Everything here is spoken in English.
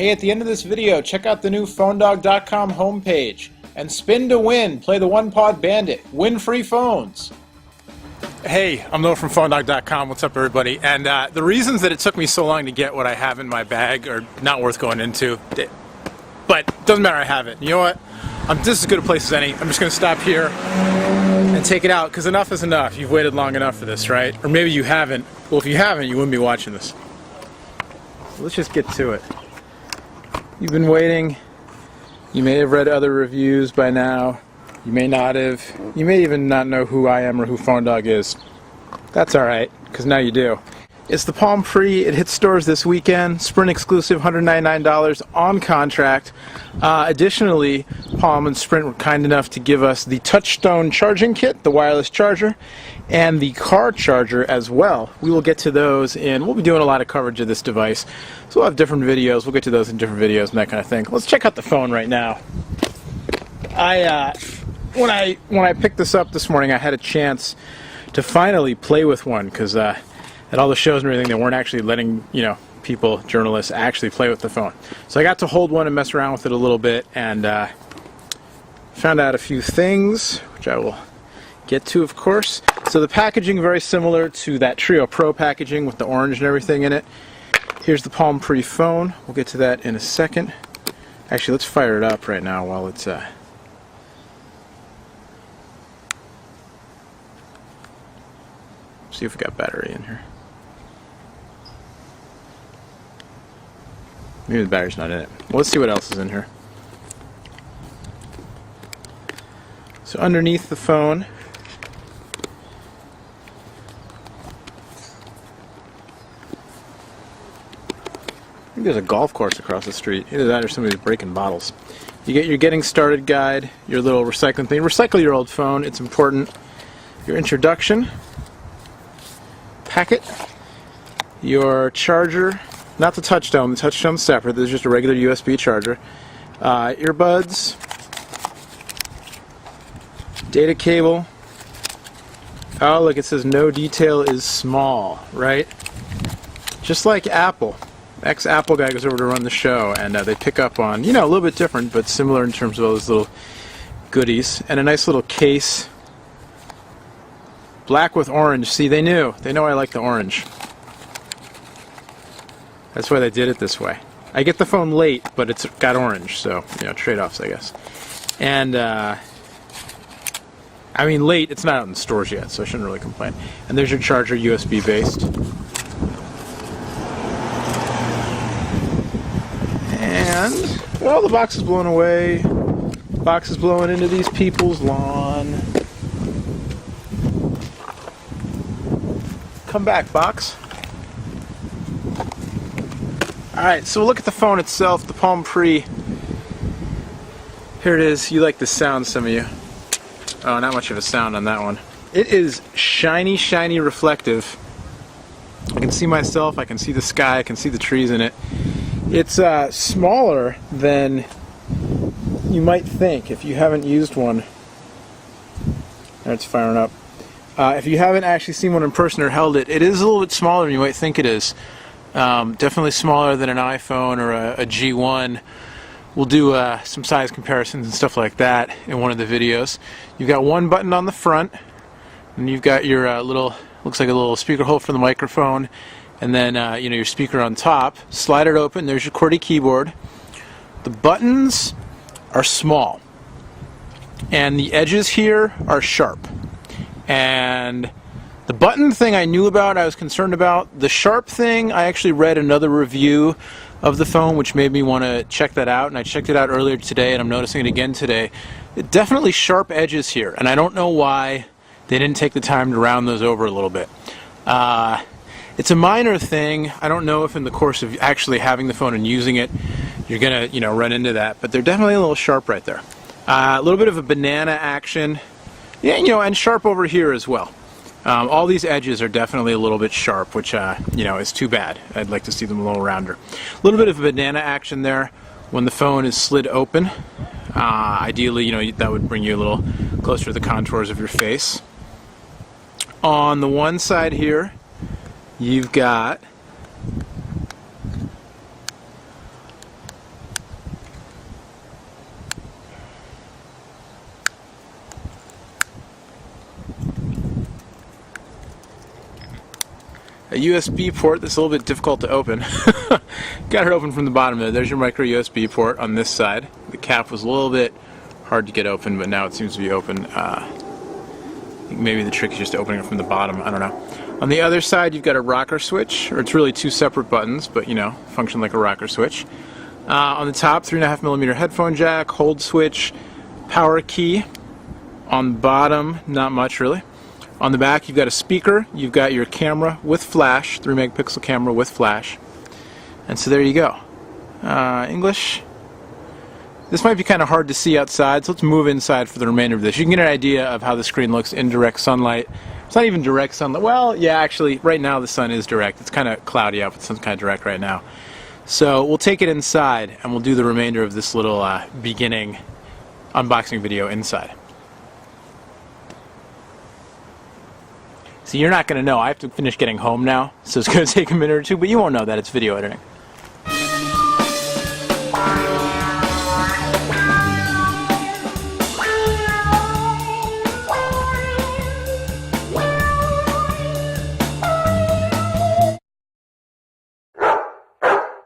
Hey, at the end of this video, check out the new PhoneDog.com homepage. And spin to win. Play the OnePod Bandit. Win free phones. Hey, I'm Noah from PhoneDog.com. What's up, everybody? And the reasons that it took me so long to get what I have in my bag are not worth going into. But it doesn't matter, I have it. You know what? This is as good a place as any. I'm just going to stop here and take it out, because enough is enough. You've waited long enough for this, right? Or maybe you haven't. Well, if you haven't, you wouldn't be watching this. Let's just get to it. You've been waiting. You may have read other reviews by now. You may not have. You may even not know who I am or who PhoneDog is. That's alright, because now you do. It's the Palm Pre. It hits stores this weekend. Sprint exclusive, $199 on contract. Additionally, Palm and Sprint were kind enough to give us the Touchstone charging kit, the wireless charger, and the car charger as well. We will get to those in, we'll be doing a lot of coverage of this device. So we'll have different videos. We'll get to those in different videos and that kind of thing. Let's check out the phone right now. When I picked this up this morning, I had a chance to finally play with one, because at all the shows and everything, they weren't actually letting, people, journalists, actually play with the phone. So I got to hold one and mess around with it a little bit, and found out a few things, which I will get to, of course. So the packaging, very similar to that Treo Pro packaging with the orange and everything in it. Here's the Palm Pre phone. We'll get to that in a second. Actually, let's fire it up right now while it's... see if we got battery in here. Maybe the battery's not in it. Well, let's see what else is in here. So underneath the phone, I think there's a golf course across the street. Either that or somebody's breaking bottles. You get your getting started guide, your little recycling thing. Recycle your old phone, it's important. Your introduction packet, your charger, not the Touchstone. The Touchstone's separate. This is just a regular USB charger. Earbuds, data cable. Oh, look, it says no detail is small, right? Just like Apple. Ex-Apple guy goes over to run the show, and they pick up on, a little bit different, but similar in terms of all those little goodies. And a nice little case. Black with orange. See, they knew. They know I like the orange. That's why they did it this way. I get the phone late, but it's got orange, so, trade-offs, I guess. And, I mean, late, it's not out in the stores yet, so I shouldn't really complain. And there's your charger, USB-based. And, well, the box is blown away. The box is blowing into these people's lawn. Come back, box. Alright, so we'll look at the phone itself, the Palm Pre. Here it is. You like the sound, some of you. Oh, not much of a sound on that one. It is shiny, shiny, reflective. I can see myself, I can see the sky, I can see the trees in it. It's smaller than you might think if you haven't used one. There, it's firing up. If you haven't actually seen one in person or held it, it is a little bit smaller than you might think it is. Definitely smaller than an iPhone or a G1. We'll do some size comparisons and stuff like that in one of the videos. You've got one button on the front, and you've got your little, looks like a little speaker hole for the microphone, and then your speaker on top. Slide it open. There's your QWERTY keyboard. The buttons are small, and the edges here are sharp. And the button thing I knew about, I was concerned about. The sharp thing, I actually read another review of the phone, which made me want to check that out, and I checked it out earlier today, and I'm noticing it again today. Definitely sharp edges here, and I don't know why they didn't take the time to round those over a little bit. It's a minor thing. I don't know if in the course of actually having the phone and using it, you're gonna, run into that, but they're definitely a little sharp right there. A little bit of a banana action. Yeah, and sharp over here as well. All these edges are definitely a little bit sharp, which, is too bad. I'd like to see them a little rounder. A little bit of a banana action there when the phone is slid open. Ideally, that would bring you a little closer to the contours of your face. On the one side here, you've got a USB port that's a little bit difficult to open. Got it open from the bottom there. There's your micro USB port on this side. The cap was a little bit hard to get open, but now it seems to be open. I think maybe the trick is just opening it from the bottom. I don't know. On the other side, you've got a rocker switch, or it's really two separate buttons, but you know, function like a rocker switch. On the top, 3.5mm headphone jack, hold switch, power key. On the bottom, not much really. On the back, you've got a speaker, you've got your camera with flash, 3-megapixel camera with flash. And so there you go. English. This might be kind of hard to see outside, so let's move inside for the remainder of this. You can get an idea of how the screen looks in direct sunlight. It's not even direct sunlight. Well, yeah, actually, right now the sun is direct. It's kind of cloudy out, but the sun's kind of direct right now. So we'll take it inside, and we'll do the remainder of this little beginning unboxing video inside. So you're not going to know. I have to finish getting home now, so it's going to take a minute or two, but you won't know that. It's video editing.